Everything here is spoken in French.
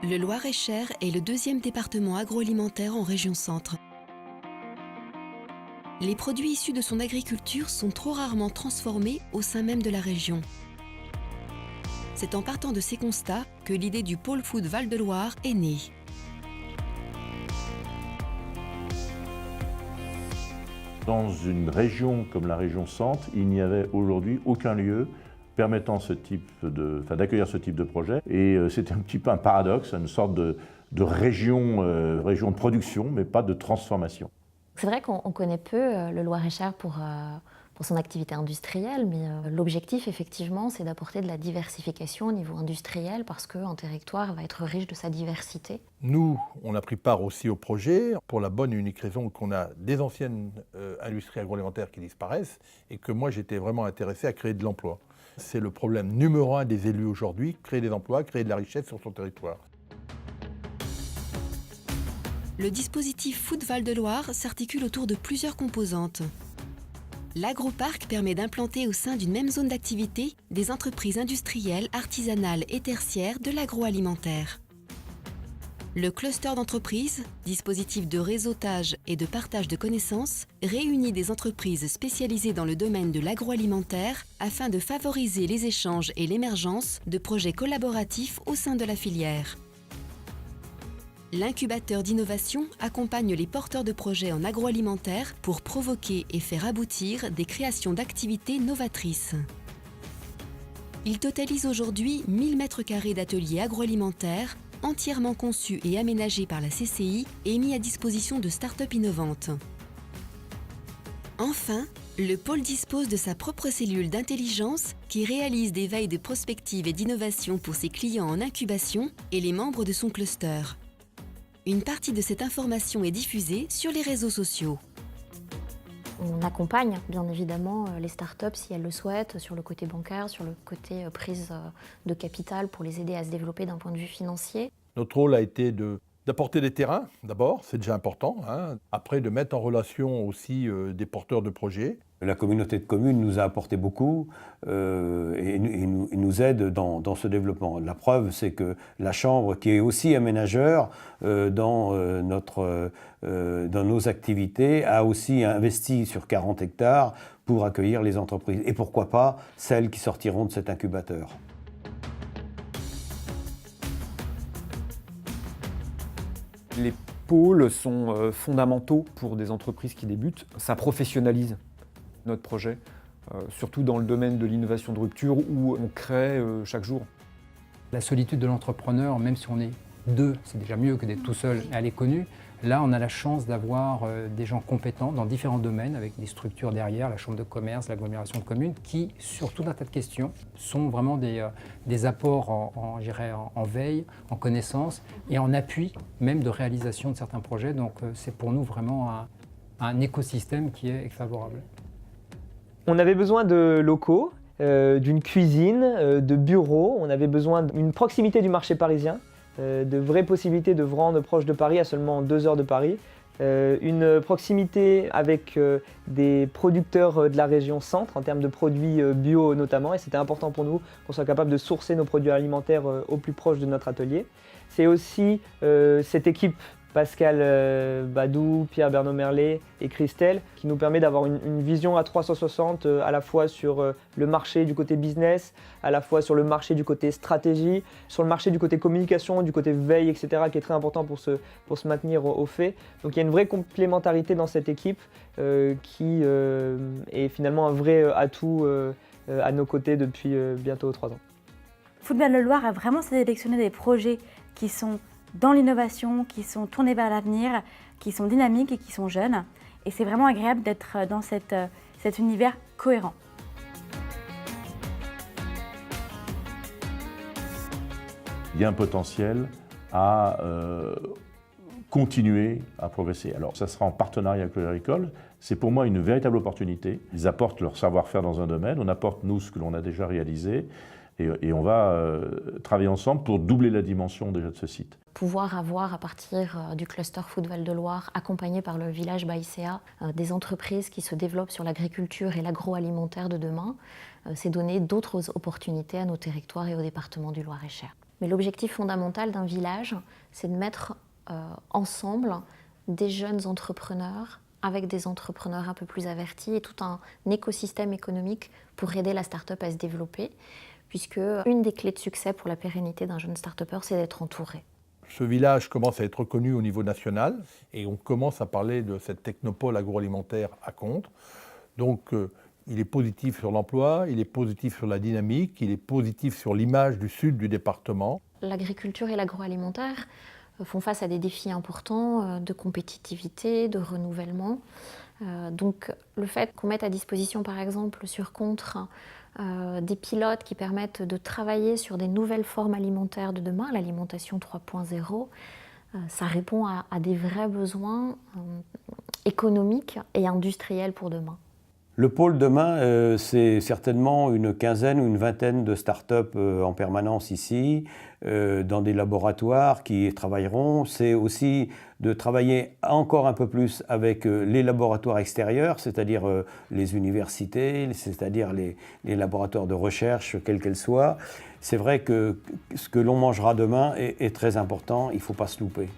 Le Loir-et-Cher est le deuxième département agroalimentaire en région Centre. Les produits issus de son agriculture sont trop rarement transformés au sein même de la région. C'est en partant de ces constats que l'idée du pôle food Val-de-Loire est née. Dans une région comme la région Centre, il n'y avait aujourd'hui aucun lieu permettant d'accueillir ce type de projet. Et c'était un petit peu un paradoxe, une sorte de région de production, mais pas de transformation. C'est vrai qu'on connaît peu le Loir-et-Cher pour son activité industrielle, mais l'objectif, effectivement, c'est d'apporter de la diversification au niveau industriel parce qu'un territoire va être riche de sa diversité. Nous, on a pris part aussi au projet pour la bonne et unique raison qu'on a des anciennes industries agroalimentaires qui disparaissent et que moi, j'étais vraiment intéressé à créer de l'emploi. C'est le problème numéro 1 des élus aujourd'hui, créer des emplois, créer de la richesse sur son territoire. Le dispositif Food Val-de-Loire s'articule autour de plusieurs composantes. L'agroparc permet d'implanter au sein d'une même zone d'activité des entreprises industrielles, artisanales et tertiaires de l'agroalimentaire. Le cluster d'entreprises, dispositif de réseautage et de partage de connaissances, réunit des entreprises spécialisées dans le domaine de l'agroalimentaire afin de favoriser les échanges et l'émergence de projets collaboratifs au sein de la filière. L'incubateur d'innovation accompagne les porteurs de projets en agroalimentaire pour provoquer et faire aboutir des créations d'activités novatrices. Il totalise aujourd'hui 1000 m² d'ateliers agroalimentaires entièrement conçus et aménagés par la CCI et mis à disposition de start-up innovantes. Enfin, le pôle dispose de sa propre cellule d'intelligence qui réalise des veilles de prospective et d'innovation pour ses clients en incubation et les membres de son cluster. Une partie de cette information est diffusée sur les réseaux sociaux. On accompagne bien évidemment les startups si elles le souhaitent sur le côté bancaire, sur le côté prise de capital pour les aider à se développer d'un point de vue financier. Notre rôle a été d'apporter des terrains d'abord, c'est déjà important. Après, de mettre en relation aussi des porteurs de projets. La communauté de communes nous a apporté beaucoup et nous aide dans ce développement. La preuve, c'est que la Chambre, qui est aussi aménageur dans nos activités, a aussi investi sur 40 hectares pour accueillir les entreprises. Et pourquoi pas celles qui sortiront de cet incubateur. Les pôles sont fondamentaux pour des entreprises qui débutent. Ça professionnalise notre projet, surtout dans le domaine de l'innovation de rupture où on crée chaque jour. La solitude de l'entrepreneur, même si on est deux, c'est déjà mieux que d'être tout seul, elle est connue. Là, on a la chance d'avoir des gens compétents dans différents domaines, avec des structures derrière, la chambre de commerce, l'agglomération de communes, qui, sur tout un tas de questions, sont vraiment des apports en veille, en connaissance et en appui même de réalisation de certains projets. Donc c'est pour nous vraiment un écosystème qui est favorable. On avait besoin de locaux, d'une cuisine, de bureaux, on avait besoin d'une proximité du marché parisien, de vraies possibilités de vendre proche de Paris à seulement 2 heures de Paris, une proximité avec des producteurs de la région Centre en termes de produits bio notamment, et c'était important pour nous qu'on soit capable de sourcer nos produits alimentaires au plus proche de notre atelier. C'est aussi cette équipe Pascal Badou, Pierre Bernot-Merlet et Christelle, qui nous permet d'avoir une vision à 360 à la fois sur le marché du côté business, à la fois sur le marché du côté stratégie, sur le marché du côté communication, du côté veille, etc., qui est très important pour se maintenir au fait. Donc il y a une vraie complémentarité dans cette équipe qui est finalement un vrai atout à nos côtés depuis bientôt 3 ans. Food Val-de-Loire a vraiment sélectionné des projets qui sont dans l'innovation, qui sont tournés vers l'avenir, qui sont dynamiques et qui sont jeunes. Et c'est vraiment agréable d'être dans cet univers cohérent. Il y a un potentiel à continuer à progresser. Alors ça sera en partenariat avec l'agricole. C'est pour moi une véritable opportunité. Ils apportent leur savoir-faire dans un domaine, on apporte nous ce que l'on a déjà réalisé. Et on va travailler ensemble pour doubler la dimension déjà de ce site. Pouvoir avoir à partir du cluster Food Val-de-Loire, accompagné par le village Baïséa, des entreprises qui se développent sur l'agriculture et l'agroalimentaire de demain, c'est donner d'autres opportunités à nos territoires et au département du Loir-et-Cher. Mais l'objectif fondamental d'un village, c'est de mettre ensemble des jeunes entrepreneurs avec des entrepreneurs un peu plus avertis et tout un écosystème économique pour aider la start-up à se développer, puisque une des clés de succès pour la pérennité d'un jeune start-upper, c'est d'être entouré. Ce village commence à être reconnu au niveau national et on commence à parler de cette technopole agroalimentaire à Contres. Donc il est positif sur l'emploi, il est positif sur la dynamique, il est positif sur l'image du sud du département. L'agriculture et l'agroalimentaire font face à des défis importants de compétitivité, de renouvellement. Donc le fait qu'on mette à disposition par exemple sur Contres des pilotes qui permettent de travailler sur des nouvelles formes alimentaires de demain, l'alimentation 3.0, ça répond à des vrais besoins économiques et industriels pour demain. Le pôle demain, c'est certainement une quinzaine ou une vingtaine de start-up en permanence ici, dans des laboratoires qui travailleront. C'est aussi de travailler encore un peu plus avec les laboratoires extérieurs, c'est-à-dire les universités, c'est-à-dire les laboratoires de recherche, quels qu'elles soient. C'est vrai que ce que l'on mangera demain est très important, il ne faut pas se louper.